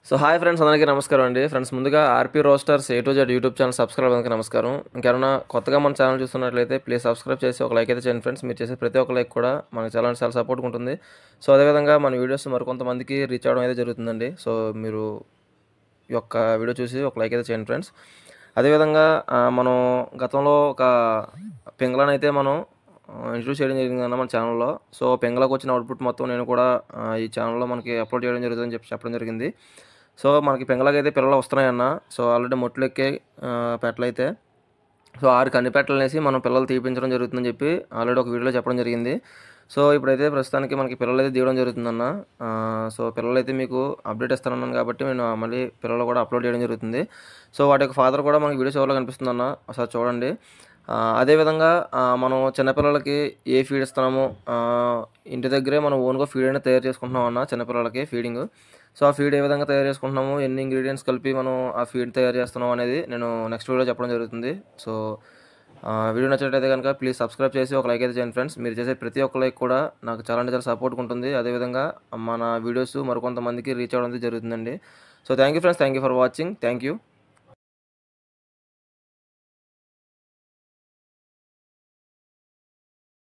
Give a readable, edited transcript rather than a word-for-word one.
So hi friends, అందరికీ నమస్కారం అండి. ఫ్రెండ్స్, ముందుగా RP roasters A to Z YouTube channel subscribe అవ్వడానికి నమస్కారం. ఇంకెవరైనా కొత్తగా మన ఛానల్ చూస్తున్నట్లయితే ప్లీజ్ సబ్స్క్రైబ్ చేసి ఒక లైక్ అయితే చేయండి ఫ్రెండ్స్. మీరు చేసే ప్రతి ఒక్క లైక్ కూడా మనకి చాలా సపోర్ట్గా ఉంటుంది. సో అదేవిధంగా మన వీడియోస్ మరికొంతమందికి రీచ్ అవ్వడం అయితే జరుగుతుందండి. సో మీరు ఈ యొక్క వీడియో చూసి ఒక లైక్ అయితే చేయండి ఫ్రెండ్స్. అదేవిధంగా మనం గతంలో ఒక పింగళని అయితే మనం ఇంట్రడ్యూస్ చేయడం జరిగిందన్న మన ఛానల్లో. సో పింగళకు వచ్చిన అవుట్పుట్ మొత్తం నేను కూడా ఈ ఛానల్లో మనకి అప్లోడ్ చేయడం జరుగుతుందని చెప్పడం జరిగింది. సో మనకి పింగళకైతే పిల్లలు వస్తున్నాయన్న. సో ఆల్రెడీ మొట్లు ఎక్కే పెట్టలైతే. సో 6 కన్ని పెట్టలనేసి మనం పిల్లలు తీపించడం జరుగుతుందని చెప్పి ఆల్రెడీ ఒక వీడియోలో చెప్పడం జరిగింది. సో ఇప్పుడైతే ప్రస్తుతానికి మనకి పిల్లలైతే తీయడం జరుగుతుందన్న. సో పిల్లలైతే మీకు అప్డేట్ ఇస్తానన్నాను కాబట్టి నేను మళ్ళీ పిల్లలు కూడా అప్లోడ్ చేయడం జరుగుతుంది. సో వాటి యొక్క ఫాదర్ కూడా మనకి వీడియోస్ ఎవరో కనిపిస్తుందన్న, ఒకసారి చూడండి. అదేవిధంగా మనం చిన్నపిల్లలకి ఏ ఫీడ్ ఇస్తున్నామో ఇంటి దగ్గరే మనం ఓన్గా ఫీడ్ అనేది తయారు చేసుకుంటున్నాం అన్న చిన్నపిల్లలకి ఫీడింగ్. సో ఆ ఫీడ్ ఏ విధంగా తయారు చేసుకుంటున్నాము, ఎన్ని ఇంగ్రీడియంట్స్ కలిపి మనం ఆ ఫీడ్ తయారు చేస్తున్నాం అనేది నేను నెక్స్ట్ వీడియో చెప్పడం జరుగుతుంది. సో వీడియో నచ్చినట్లయితే కనుక ప్లీజ్ సబ్స్క్రైబ్ చేసి ఒక లైక్ అయితే చేయండి ఫ్రెండ్స్. మీరు చేసే ప్రతి ఒక్క లైక్ కూడా నాకు చాలా సపోర్ట్గా ఉంటుంది. అదేవిధంగా మన వీడియోస్ మరికొంతమందికి రీచ్ అవ్వడం జరుగుతుందండి. So thank you friends, thank you for watching. Thank you.